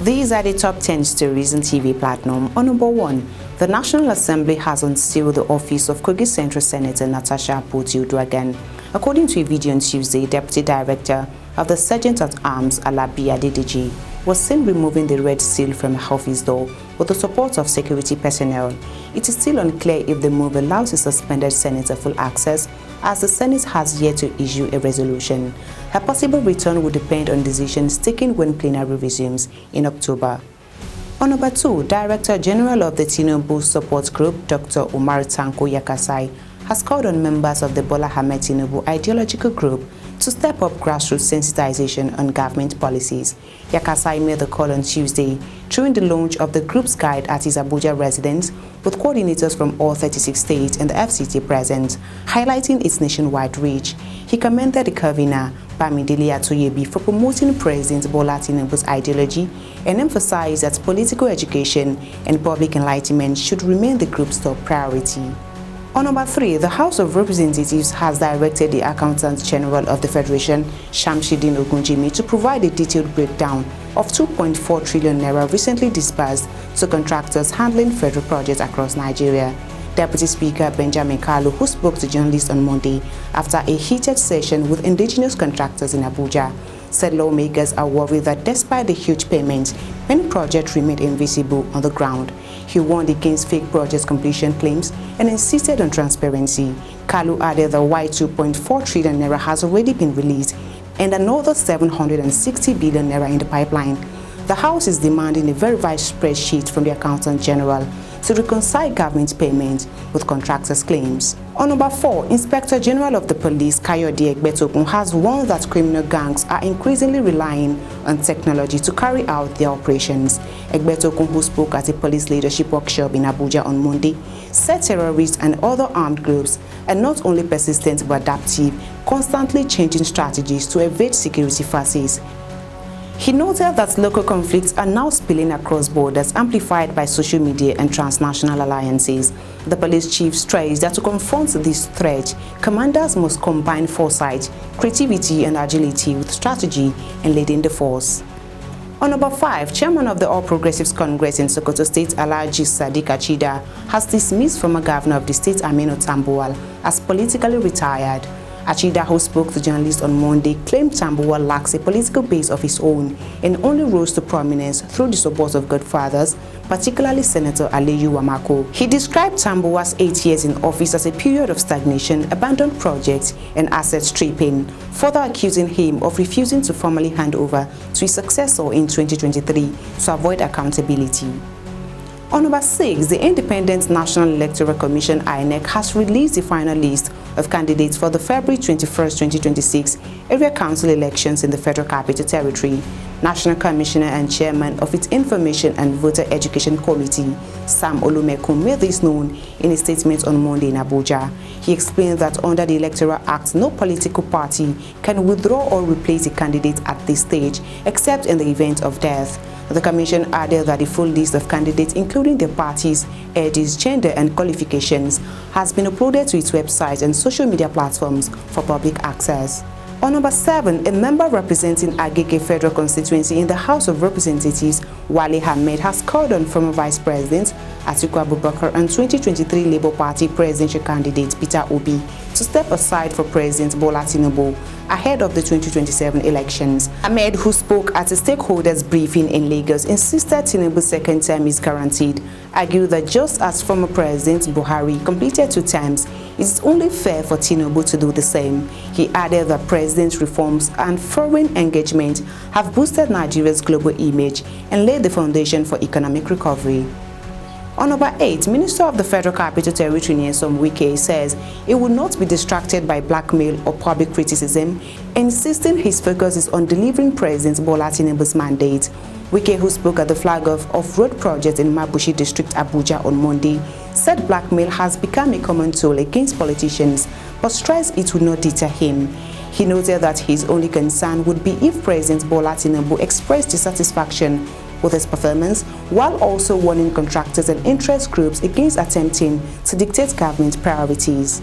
These are the top 10 stories on TV Platinum. On number 1, the National Assembly has unsealed the office of Kogi Central Senator Natasha Akpoti Uduaghan. According to a video on Tuesday, Deputy Director of the Sergeant-at-Arms Alabi Adedeji was seen removing the red seal from her office door with the support of security personnel. It is still unclear if the move allows the suspended senator full access, as the Senate has yet to issue a resolution. Her possible return will depend on decisions taken when plenary resumes in October. On number 2, Director General of the Tinubu Support Group, Dr. Umar Tanko Yakasai, has called on members of the Bola Ahmed Tinubu ideological group to step up grassroots sensitization on government policies. Yakasai made the call on Tuesday during the launch of the group's guide at his Abuja residence, with coordinators from all 36 states and the FCT present, highlighting its nationwide reach. He commended the convener, Bamidele Atoyebi, for promoting President Bola Tinubu's ideology and emphasized that political education and public enlightenment should remain the group's top priority. On number 3, the House of Representatives has directed the Accountant General of the Federation, Shamshiddin Ogunjimi, to provide a detailed breakdown of 2.4 trillion naira recently disbursed to contractors handling federal projects across Nigeria. Deputy Speaker Benjamin Kalu, who spoke to journalists on Monday after a heated session with indigenous contractors in Abuja, said lawmakers are worried that despite the huge payments, many projects remain invisible on the ground. He warned against fake project completion claims and insisted on transparency. Kalu added that while 2.4 trillion naira has already been released and another 760 billion naira in the pipeline, the House is demanding a verified spreadsheet from the Accountant General to reconcile government payments with contractors' claims. On number 4, Inspector General of the Police, Kayode Egbetokun, has warned that criminal gangs are increasingly relying on technology to carry out their operations. Egbetokun, who spoke at a police leadership workshop in Abuja on Monday, said terrorists and other armed groups are not only persistent but adaptive, constantly changing strategies to evade security forces. He noted that local conflicts are now spilling across borders, amplified by social media and transnational alliances. The police chief stressed that to confront this threat, commanders must combine foresight, creativity and agility with strategy and leading the force. On number 5, Chairman of the All Progressives Congress in Sokoto State, Alhaji Sadiq Achida, has dismissed former governor of the state, Aminu Tambuwal, as politically retired. Achida, who spoke to journalists on Monday, claimed Tambuwal lacks a political base of his own and only rose to prominence through the support of godfathers, particularly Senator Aliyu Wamako. He described Tambuwal's 8 years in office as a period of stagnation, abandoned projects, and asset stripping, further accusing him of refusing to formally hand over to his successor in 2023 to avoid accountability. On number 6, the Independent National Electoral Commission (INEC) has released the final list of candidates for the February 21, 2026 area council elections in the Federal Capital Territory. National Commissioner and Chairman of its Information and Voter Education Committee, Sam Olumekun, made this known in a statement on Monday in Abuja. He explained that under the Electoral Act, no political party can withdraw or replace a candidate at this stage, except in the event of death. The Commission added that the full list of candidates, including their parties, ages, gender, and qualifications, has been uploaded to its website and social media platforms for public access. On number 7, a member representing Agege Federal Constituency in the House of Representatives, Wale Ahmed, has called on former Vice President Atiku Abubakar and 2023 Labour Party presidential candidate Peter Obi to step aside for President Bola Tinubu ahead of the 2027 elections. Ahmed, who spoke at a stakeholders briefing in Lagos, insisted Tinubu's second term is guaranteed, argued that just as former President Buhari completed 2 terms, it is only fair for Tinubu to do the same. He added that President's reforms and foreign engagement have boosted Nigeria's global image and laid the foundation for economic recovery. On number 8, Minister of the Federal Capital Territory Nyesom Wike says he will not be distracted by blackmail or public criticism, insisting his focus is on delivering President Bola Tinubu's mandate. Wike, who spoke at the flag-off of road project in Mabushi District, Abuja on Monday, said blackmail has become a common tool against politicians, but stressed it would not deter him. He noted that his only concern would be if President Bola Tinubu expressed dissatisfaction with his performance, while also warning contractors and interest groups against attempting to dictate government priorities.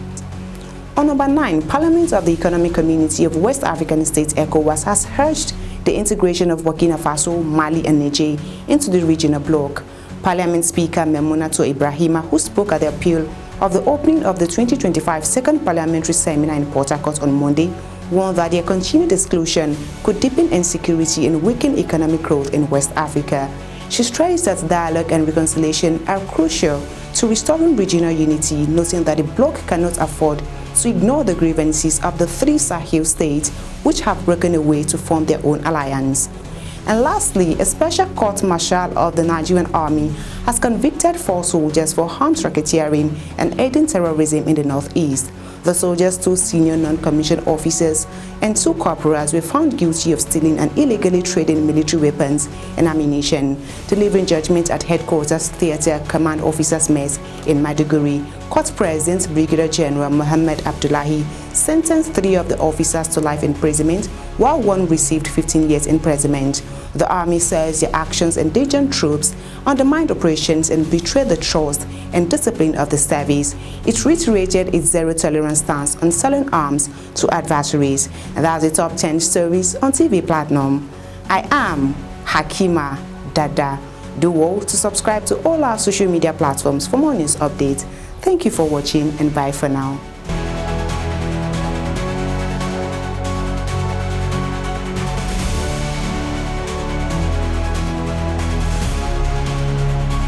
On number 9, Parliament of the Economic Community of West African States, ECOWAS, has urged the integration of Burkina Faso, Mali and Niger into the regional bloc. Parliament Speaker Memunatu Ibrahima, who spoke at the appeal of the opening of the 2025 Second Parliamentary Seminar in Port Harcourt on Monday, warned that their continued exclusion could deepen insecurity and weaken economic growth in West Africa. She stressed that dialogue and reconciliation are crucial to restoring regional unity, noting that the bloc cannot afford to ignore the grievances of the three Sahel states which have broken away to form their own alliance. And lastly, a special court-martial of the Nigerian Army has convicted 4 soldiers for armed racketeering and aiding terrorism in the northeast. The soldiers, 2 senior non-commissioned officers and 2 corporals were found guilty of stealing and illegally trading military weapons and ammunition. Delivering judgment at Headquarters Theatre Command Officers Mess in Maiduguri, Court President Brigadier General Mohammed Abdullahi sentenced 3 of the officers to life imprisonment, while 1 received 15 years imprisonment. The Army says their actions endangered troops, undermined operations and betrayed the trust and discipline of the service. It reiterated its zero-tolerance stance on selling arms to adversaries. And that's the top 10 stories on TV Platinum. I am Hakima Dada. Do well to subscribe to all our social media platforms for more news updates. Thank you for watching and bye for now.